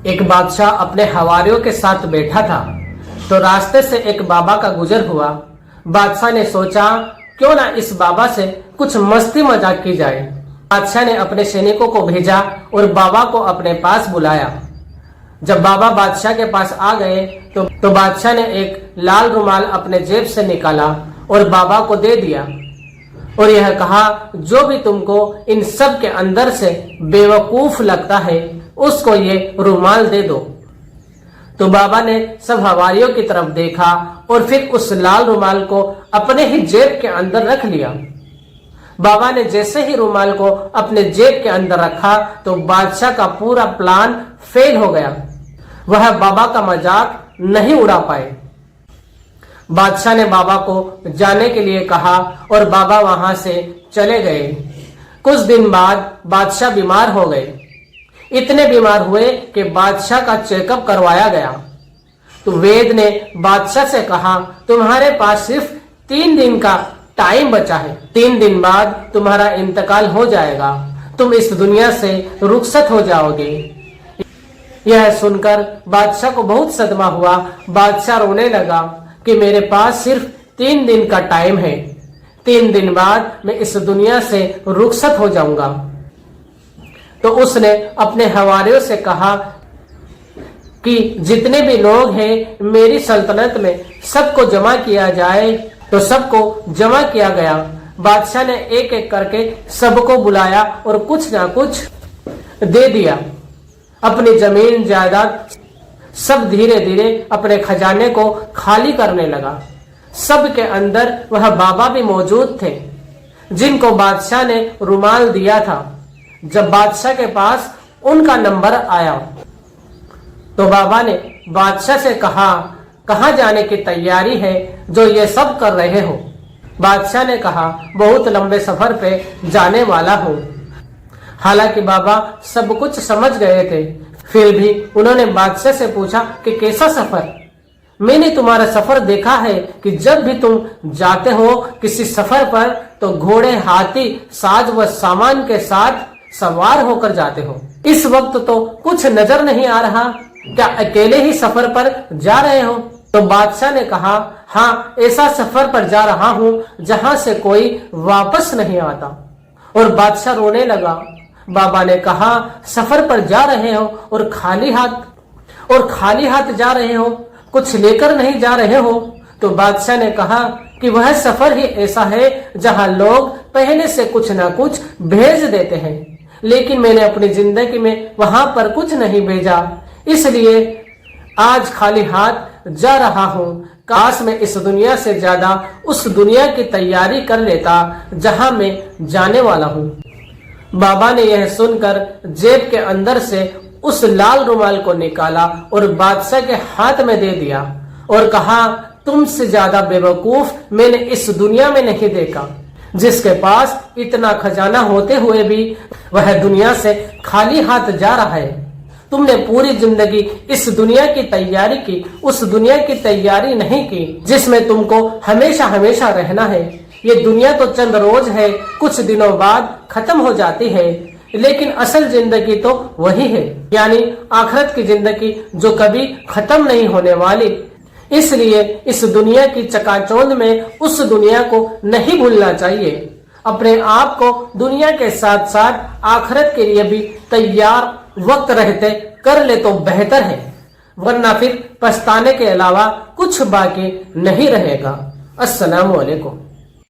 एक बादशाह अपने हवारियों के साथ बैठा था तो रास्ते से एक बाबा का गुजर हुआ। बादशाह ने सोचा क्यों ना इस बाबा से कुछ मस्ती मजाक की जाए। बादशाह ने अपने सैनिकों को भेजा और बाबा को अपने पास बुलाया। जब बाबा बादशाह के पास आ गए तो बादशाह ने एक लाल रुमाल अपने जेब से निकाला और बाबा को दे दिया और यह कहा, जो भी तुमको इन सब के अंदर से बेवकूफ लगता है उसको ये रुमाल दे दो। तो बाबा ने सब हवारियों की तरफ देखा और फिर उस लाल रुमाल को अपने ही जेब के अंदर रख लिया। बाबा ने जैसे ही रुमाल को अपने जेब के अंदर रखा तो बादशाह का पूरा प्लान फेल हो गया। वह बाबा का मजाक नहीं उड़ा पाए। बादशाह ने बाबा को जाने के लिए कहा और बाबा वहां से चले गए। कुछ दिन बाद बादशाह बीमार हो गए। इतने बीमार हुए कि बादशाह का चेकअप करवाया गया। तो वेद ने बादशाह से कहा, तुम्हारे पास सिर्फ 3 दिन का टाइम बचा है। 3 दिन बाद तुम्हारा इंतकाल हो जाएगा। तुम इस दुनिया से रुखसत हो जाओगे। यह सुनकर बादशाह को बहुत सदमा हुआ। बादशाह रोने लगा कि मेरे पास सिर्फ 3 दिन का टाइम है। 3 दिन बाद मैं इस दुनिया से रुखसत हो जाऊंगा। तो उसने अपने हवारियों से कहा कि जितने भी लोग हैं मेरी सल्तनत में सबको जमा किया जाए। तो सबको जमा किया गया। बादशाह ने एक एक करके सबको बुलाया और कुछ ना कुछ दे दिया। अपनी जमीन जायदाद सब धीरे धीरे अपने खजाने को खाली करने लगा। सब के अंदर वह बाबा भी मौजूद थे जिनको बादशाह ने रुमाल दिया था। जब बादशाह के पास उनका नंबर आया तो बाबा ने बादशाह से कहा, कहाँ जाने की तैयारी है जो ये सब कर रहे हो। बादशाह ने कहा, बहुत लंबे सफर पे जाने वाला हूँ। हालांकि बाबा सब कुछ समझ गए थे, फिर भी उन्होंने बादशाह से पूछा कि कैसा सफर। मैंने तुम्हारा सफर देखा है कि जब भी तुम जाते हो किसी सफर पर तो घोड़े, हाथी, साज व सामान के साथ सवार होकर जाते हो। इस वक्त तो कुछ नजर नहीं आ रहा। क्या अकेले ही सफर पर जा रहे हो? तो बादशाह ने कहा, हाँ, ऐसा सफर पर जा रहा हूँ जहाँ से कोई वापस नहीं आता। और बादशाह रोने लगा। बाबा ने कहा, सफर पर जा रहे हो और खाली हाथ जा रहे हो, कुछ लेकर नहीं जा रहे हो। तो बादशाह ने कहा कि वह सफर ही ऐसा है जहां लोग पहले से कुछ ना कुछ भेज देते हैं, लेकिन मैंने अपनी जिंदगी में वहां पर कुछ नहीं भेजा, इसलिए आज खाली हाथ जा रहा हूँ। काश मैं इस दुनिया से ज्यादा उस दुनिया की तैयारी कर लेता जहां मैं जाने वाला हूँ। बाबा ने यह सुनकर जेब के अंदर से उस लाल रुमाल को निकाला और बादशाह के हाथ में दे दिया और कहा, तुमसे ज्यादा बेवकूफ मैंने इस दुनिया में नहीं देखा, जिसके पास इतना खजाना होते हुए भी वह दुनिया से खाली हाथ जा रहा है। तुमने पूरी जिंदगी इस दुनिया की तैयारी की, उस दुनिया की तैयारी नहीं की जिसमें तुमको हमेशा हमेशा रहना है। ये दुनिया तो चंद रोज है, कुछ दिनों बाद खत्म हो जाती है, लेकिन असल जिंदगी तो वही है, यानी आखिरत की जिंदगी जो कभी खत्म नहीं होने वाली। इसलिए इस दुनिया की चकाचौंध में उस दुनिया को नहीं भूलना चाहिए। अपने आप को दुनिया के साथ साथ आखिरत के लिए भी तैयार वक्त रहते कर ले तो बेहतर है, वरना फिर पछताने के अलावा कुछ बाकी नहीं रहेगा। अस्सलामु अलैकुम।